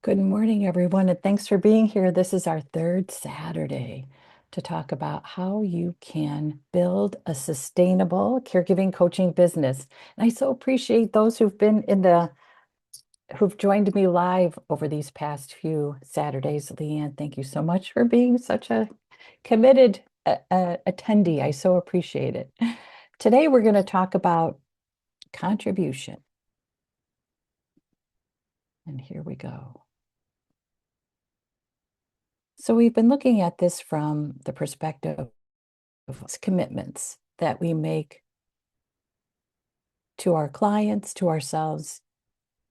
Good morning, everyone, and thanks for being here. This is our third Saturday to talk about how you can build a sustainable caregiving coaching business. And I so appreciate those who've joined me live over these past few Saturdays. Leanne, thank you so much for being such a committed attendee. I so appreciate it. Today, we're going to talk about contribution. And here we go. So we've been looking at this from the perspective of commitments that we make to our clients, to ourselves,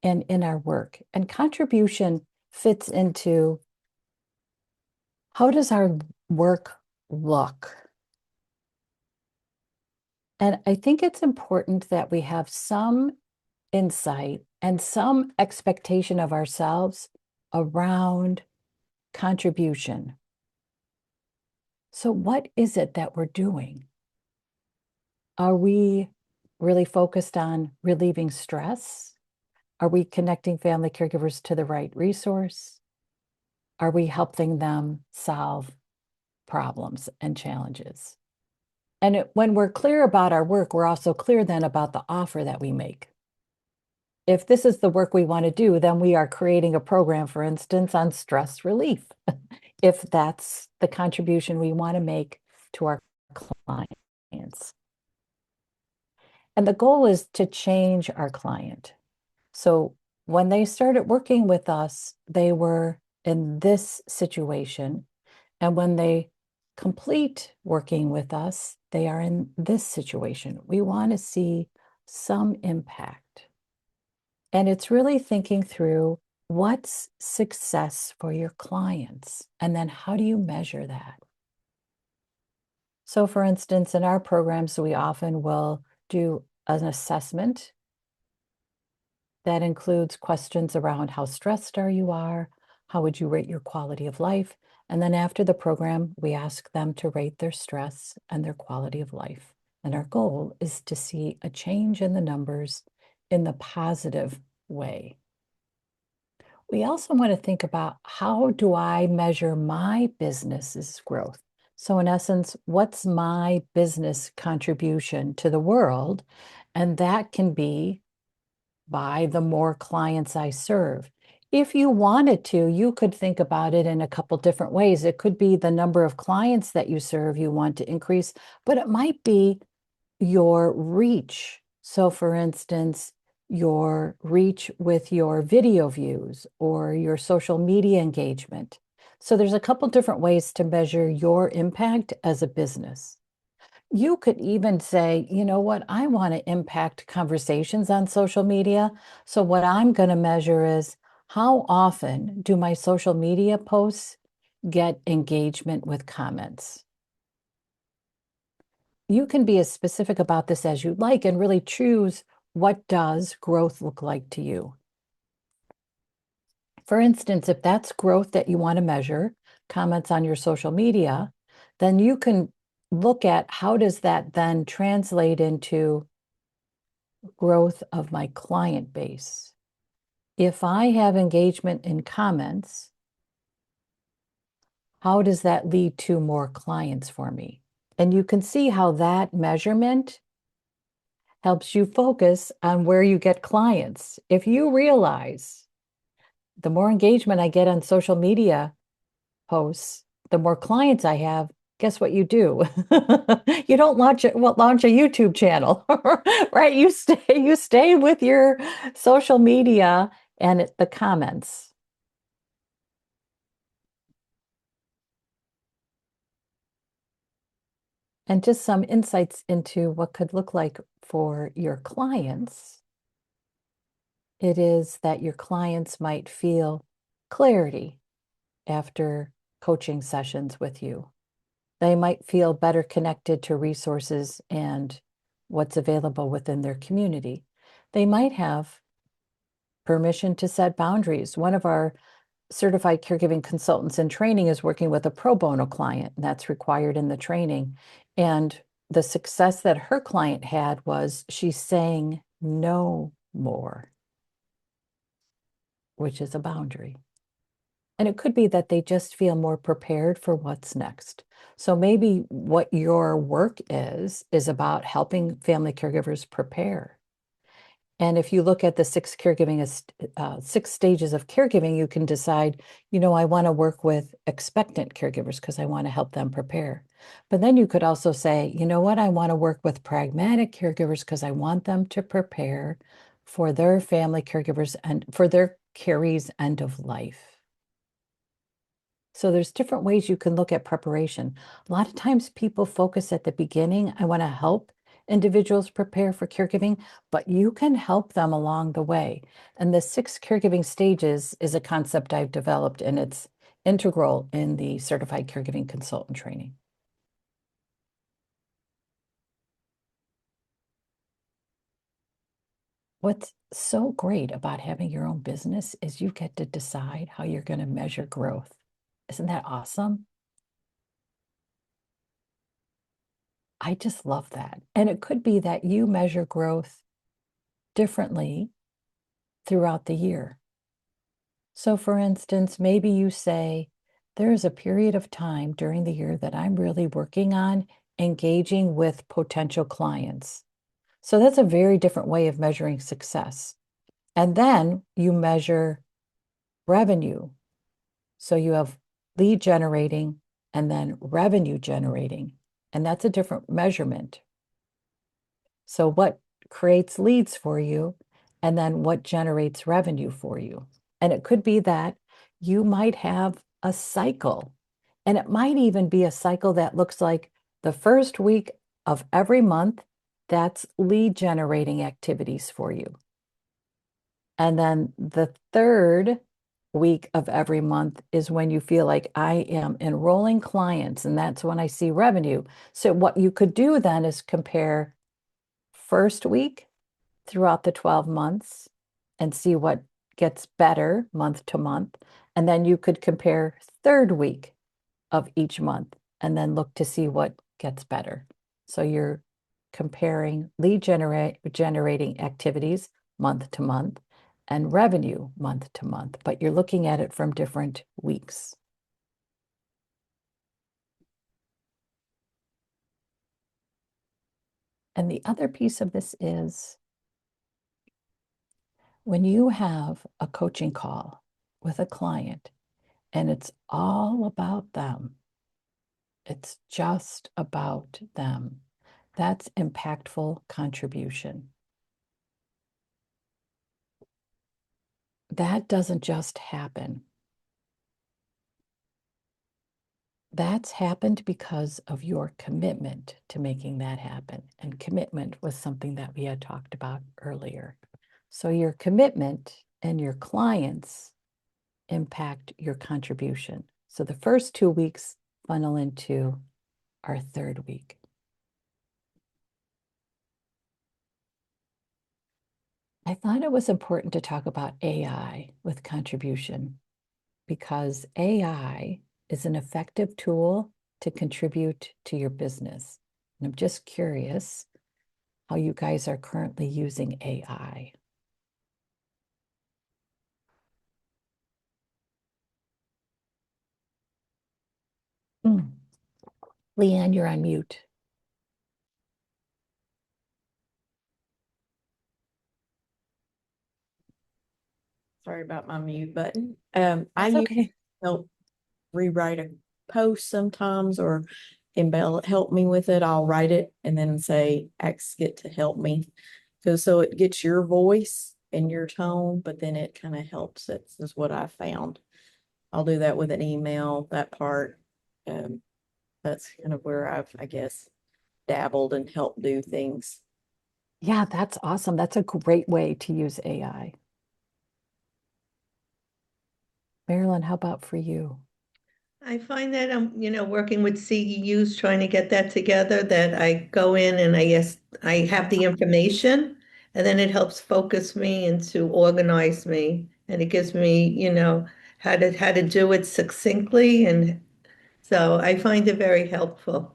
and in our work. And contribution fits into how does our work look? And I think it's important that we have some insight and some expectation of ourselves around contribution. So, what is it that we're doing? Are we really focused on relieving stress? Are we connecting family caregivers to the right resource? Are we helping them solve problems and challenges? And when we're clear about our work, we're also clear then about the offer that we make. If this is the work we want to do, then we are creating a program, for instance, on stress relief, if that's the contribution we want to make to our clients. And the goal is to change our client. So when they started working with us, they were in this situation. And when they complete working with us, they are in this situation. We want to see some impact. And it's really thinking through what's success for your clients, and then how do you measure that? So, for instance, in our programs, we often will do an assessment that includes questions around how stressed you are, how would you rate your quality of life? And then after the program, we ask them to rate their stress and their quality of life. And our goal is to see a change in the numbers in the positive way. We also want to think about, how do I measure my business's growth? So in essence, what's my business contribution to the world? And that can be by the more clients I serve. If you wanted to, you could think about it in a couple different ways. It could be the number of clients that you serve you want to increase, but it might be your reach. So, for instance, your reach with your video views or your social media engagement. So, there's a couple different ways to measure your impact as a business. You could even say, you know what, I want to impact conversations on social media. So, what I'm going to measure is, how often do my social media posts get engagement with comments? You can be as specific about this as you'd like and really choose, what does growth look like to you? For instance, if that's growth that you want to measure, comments on your social media, then you can look at, how does that then translate into growth of my client base? If I have engagement in comments, how does that lead to more clients for me? And you can see how that measurement helps you focus on where you get clients. If you realize the more engagement I get on social media posts, the more clients I have, guess what you do? You don't launch a YouTube channel, right? You stay with your social media and the comments. And just some insights into what could look like for your clients. It is that your clients might feel clarity after coaching sessions with you. They might feel better connected to resources and what's available within their community. They might have permission to set boundaries. One of our certified caregiving consultants in training is working with a pro bono client, and that's required in the training. And the success that her client had was, she's saying no more, which is a boundary. And it could be that they just feel more prepared for what's next. So maybe what your work is about helping family caregivers prepare. And if you look at the six stages of caregiving, you can decide, I want to work with expectant caregivers because I want to help them prepare. But then you could also say, you know what, I want to work with pragmatic caregivers because I want them to prepare for their family caregivers and for their carees end of life. So there's different ways you can look at preparation. A lot of times people focus at the beginning. I want to help individuals prepare for caregiving, but you can help them along the way. And the six caregiving stages is a concept I've developed, and it's integral in the certified caregiving consultant training. What's so great about having your own business is you get to decide how you're going to measure growth. Isn't that awesome? I just love that. And it could be that you measure growth differently throughout the year. So, for instance, maybe you say, there's a period of time during the year that I'm really working on engaging with potential clients. So, that's a very different way of measuring success. And then you measure revenue. So, you have lead generating and then revenue generating. And that's a different measurement. So, what creates leads for you, and then what generates revenue for you? And it could be that you might have a cycle, and it might even be a cycle that looks like the first week of every month, that's lead generating activities for you. And then the third week of every month is when you feel like I am enrolling clients, and that's when I see revenue. So, what you could do then is compare first week throughout the 12 months and see what gets better month to month. And then you could compare third week of each month and then look to see what gets better. So you're comparing generating activities month to month and revenue month to month, but you're looking at it from different weeks. And the other piece of this is when you have a coaching call with a client and it's all about them, it's just about them. That's impactful contribution. That doesn't just happen. That's happened because of your commitment to making that happen. And commitment was something that we had talked about earlier. So your commitment and your clients impact your contribution. So the first 2 weeks funnel into our third week. I thought it was important to talk about AI with contribution because AI is an effective tool to contribute to your business. And I'm just curious how you guys are currently using AI. Leanne, you're on mute. Sorry about my mute button. I That's use okay. help rewrite a post sometimes or help me with it. I'll write it and then say, ask it to help me. So it gets your voice and your tone, but then it kind of helps. It is what I found. I'll do that with an email, that part. That's kind of where I guess, dabbled and helped do things. Yeah, that's awesome. That's a great way to use AI. Marilyn, how about for you? I find that I'm, working with CEUs, trying to get that together, that I go in and I have the information, and then it helps focus me and to organize me, and it gives me, how to do it succinctly, and so I find it very helpful.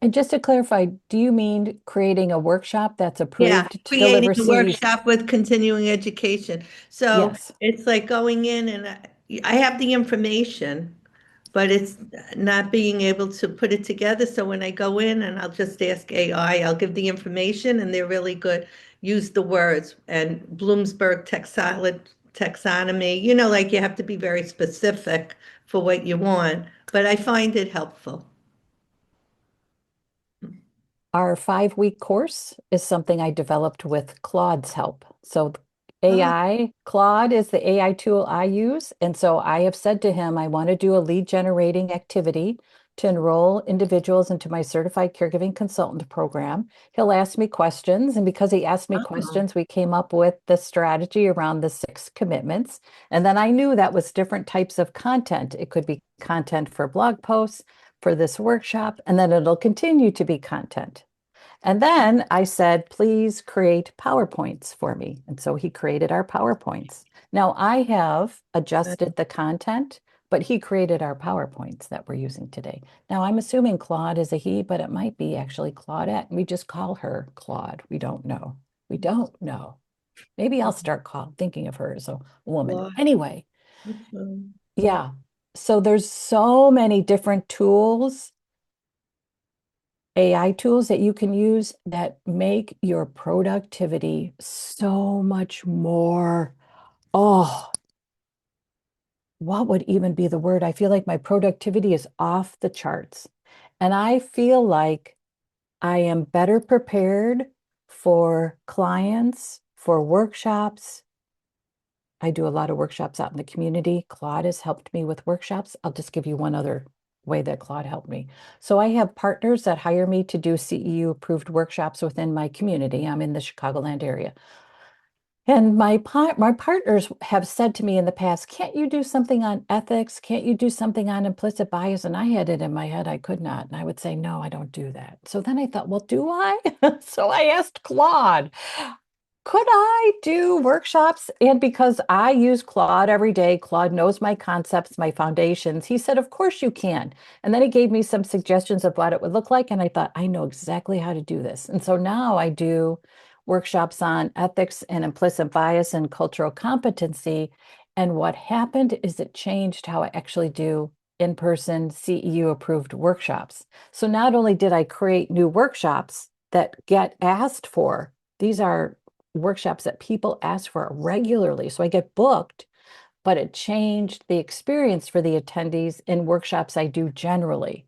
And just to clarify, do you mean creating a workshop that's Yeah, approved to creating deliver a CEs? workshop with continuing education. So Yes. it's like going in and I have the information, but it's not being able to put it together. So when I go in and I'll just ask AI, I'll give the information and they're really good. Use the words and Bloomsburg taxonomy, like you have to be very specific for what you want, but I find it helpful. Our 5-week course is something I developed with Claude's help. So Oh, Claude is the AI tool I use. And so I have said to him, I want to do a lead generating activity to enroll individuals into my certified caregiving consultant program. He'll ask me questions. And because he asked me Oh, questions, we came up with the strategy around the 6 commitments. And then I knew that was different types of content. It could be content for blog posts, for this workshop, and then it'll continue to be content. And then I said, please create PowerPoints for me. And so he created our PowerPoints. Now I have adjusted the content, but he created our PowerPoints that we're using today. Now I'm assuming Claude is a he, but it might be actually Claudette. We just call her Claude. We don't know. We don't know. Maybe I'll start thinking of her as a woman. wow. Anyway, Okay. yeah. So there's so many different tools, AI tools that you can use that make your productivity so much more. Oh, what would even be the word? I feel like my productivity is off the charts. And I feel like I am better prepared for clients, for workshops. I do a lot of workshops out in the community. Claude has helped me with workshops. I'll just give you one other way that Claude helped me. So I have partners that hire me to do CEU approved workshops within my community. I'm in the Chicagoland area. And my partners have said to me in the past, can't you do something on ethics? Can't you do something on implicit bias? And I had it in my head I could not. And I would say, no, I don't do that. So then I thought, well, do I? So I asked Claude, could I do workshops? And because I use Claude every day, Claude knows my concepts, my foundations. He said, of course you can. And then he gave me some suggestions of what it would look like. And I thought, I know exactly how to do this. And so now I do workshops on ethics and implicit bias and cultural competency. And what happened is it changed how I actually do in-person CEU approved workshops. So not only did I create new workshops that get asked for, these are workshops that people ask for regularly. So I get booked, but it changed the experience for the attendees in workshops I do generally.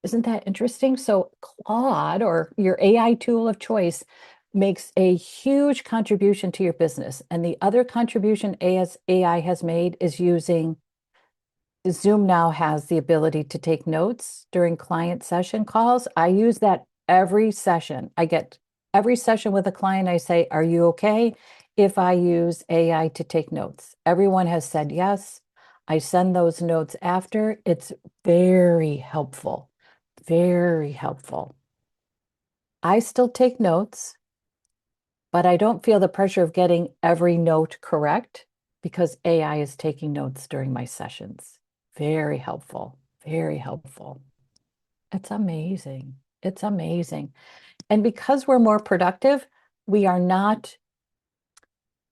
Isn't that interesting? So Claude, or your AI tool of choice, makes a huge contribution to your business. And the other contribution AI has made is using Zoom now has the ability to take notes during client session calls. I use that every session. I get every session with a client, I say, are you okay if I use AI to take notes? Everyone has said yes. I send those notes after. It's very helpful, very helpful. I still take notes, but I don't feel the pressure of getting every note correct because AI is taking notes during my sessions. Very helpful, very helpful. It's amazing. It's amazing. And because we're more productive, we are not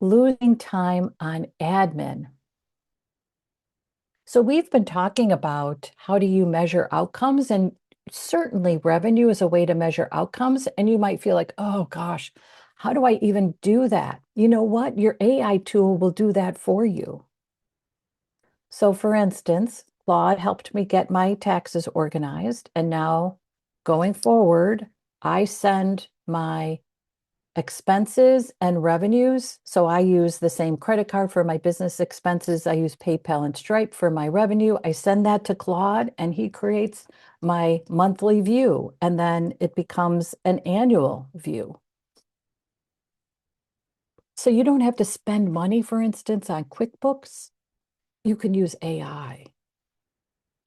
losing time on admin. So we've been talking about how do you measure outcomes, and certainly revenue is a way to measure outcomes. And you might feel like, oh gosh, how do I even do that? You know what? Your AI tool will do that for you. So for instance, Claude helped me get my taxes organized. And now going forward, I send my expenses and revenues. So I use the same credit card for my business expenses. I use PayPal and Stripe for my revenue. I send that to Claude and he creates my monthly view. And then it becomes an annual view. So you don't have to spend money, for instance, on QuickBooks. You can use AI.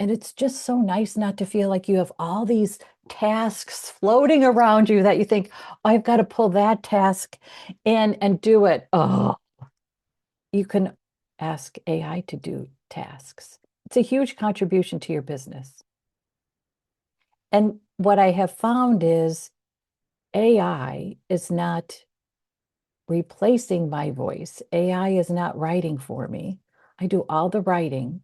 And it's just so nice not to feel like you have all these tasks floating around you that you think, oh, I've got to pull that task in and do it. Oh, you can ask AI to do tasks. It's a huge contribution to your business. And what I have found is AI is not replacing my voice. AI is not writing for me. I do all the writing.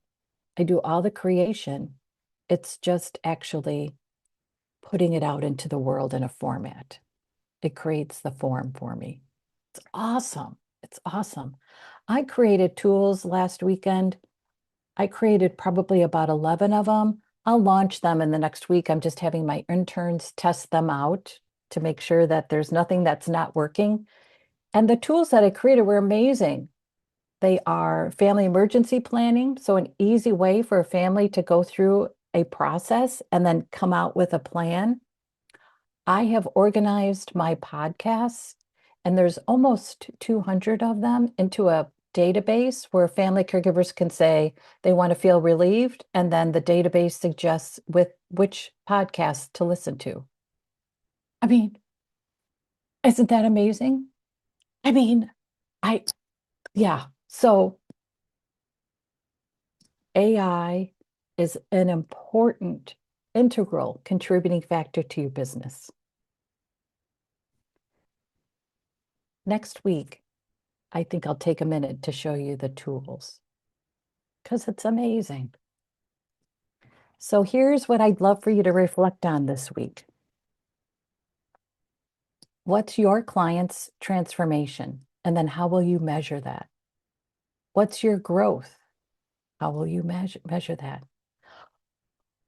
I do all the creation. It's just actually putting it out into the world in a format. It creates the form for me. It's awesome. It's awesome. I created tools last weekend. I created probably about 11 of them. I'll launch them in the next week. I'm just having my interns test them out to make sure that there's nothing that's not working. And the tools that I created were amazing. They are family emergency planning, so an easy way for a family to go through a process and then come out with a plan. I have organized my podcasts, and there's almost 200 of them into a database where family caregivers can say they want to feel relieved, and then the database suggests with which podcast to listen to. I mean, isn't that amazing? I mean, I, yeah. So AI is an important, integral contributing factor to your business. Next week, I think I'll take a minute to show you the tools because it's amazing. So here's what I'd love for you to reflect on this week. What's your client's transformation? And then how will you measure that? What's your growth? How will you measure that?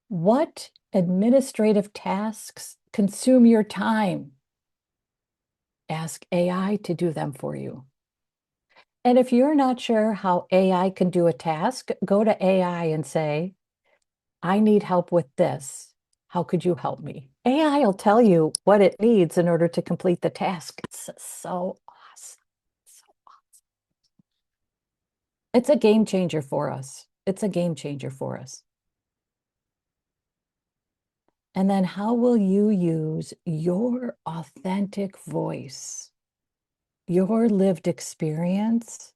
What administrative tasks consume your time? Ask AI to do them for you. And if you're not sure how AI can do a task, go to AI and say, I need help with this. How could you help me? AI will tell you what it needs in order to complete the task. It's so awesome. So awesome. It's a game changer for us. It's a game changer for us. And then how will you use your authentic voice, your lived experience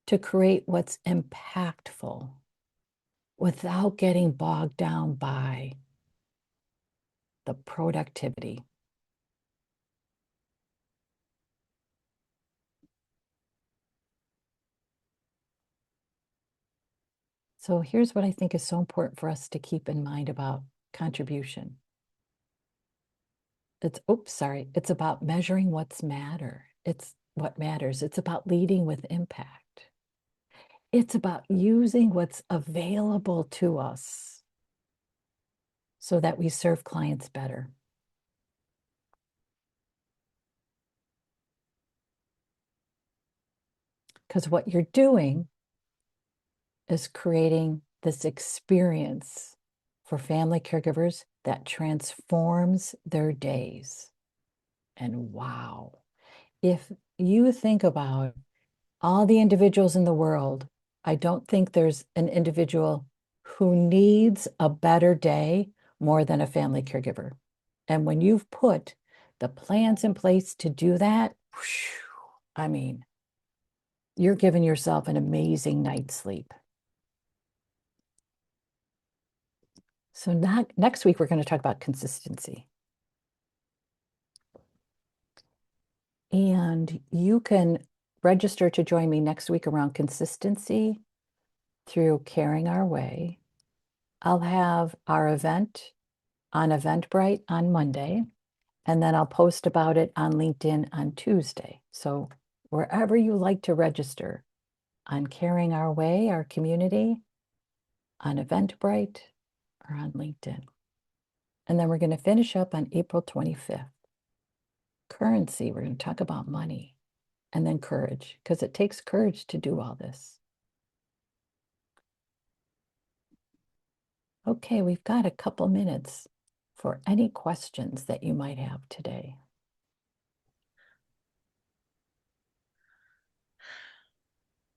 to create what's impactful without getting bogged down by the productivity? So here's what I think is so important for us to keep in mind about contribution. It's about measuring what's matter. It's what matters. It's about leading with impact. It's about using what's available to us so that we serve clients better. Because what you're doing is creating this experience for family caregivers that transforms their days. And wow, if you think about all the individuals in the world, I don't think there's an individual who needs a better day more than a family caregiver. And when you've put the plans in place to do that, I mean, you're giving yourself an amazing night's sleep. So next week, we're going to talk about consistency. And you can register to join me next week around consistency through Caring Our Way. I'll have our event on Eventbrite on Monday, and then I'll post about it on LinkedIn on Tuesday. So wherever you like to register, on Caring Our Way, our community, on Eventbrite, or on LinkedIn. And then we're going to finish up on April 25th. Currency, we're going to talk about money, and then courage, because it takes courage to do all this. Okay, we've got a couple minutes for any questions that you might have today.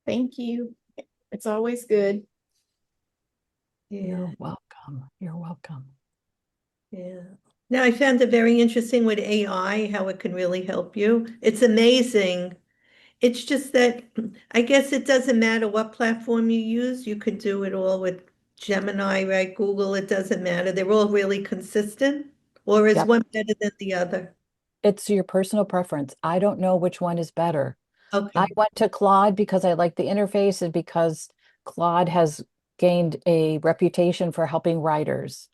Thank you. It's always good. You're welcome. You're welcome. Yeah. Now, I found it very interesting with AI, how it can really help you. It's amazing. It's just that I guess it doesn't matter what platform you use. You could do it all with Gemini, right? Google, it doesn't matter. They're all really consistent. Or is Yep. one better than the other? It's your personal preference. I don't know which one is better. I Okay. went to Claude because I like the interface and because Claude has gained a reputation for helping writers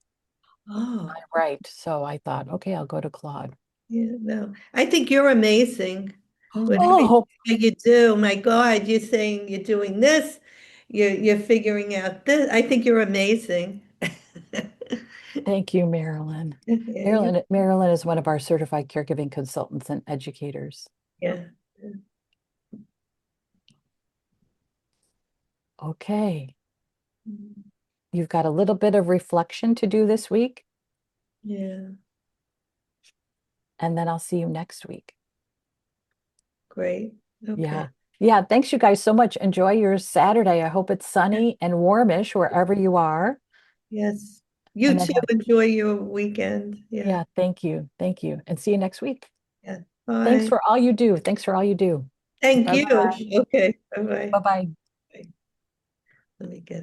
Oh, write. So I thought, okay, I'll go to Claude. yeah, no. I think you're amazing with Mhm. everything Oh, that you do. My God, you're saying you're doing this, you're figuring out this. I think you're amazing. thank you, Marilyn. Yeah, Marilyn is one of our certified caregiving consultants and educators. yeah. Okay, you've got a little bit of reflection to do this week, Yeah, and then I'll see you next week. great. Okay. Yeah. Yeah. Thanks, you guys, so much. Enjoy your Saturday. I hope it's sunny and warmish wherever you are. Yes. You And then too. have, Enjoy your weekend. Yeah. yeah, thank you. Thank you. And see you next week. Yeah. Thanks Bye. for all you do. Thanks for all you do. Thank you. Bye-bye. Okay. Bye-bye. Bye-bye. Let me get it.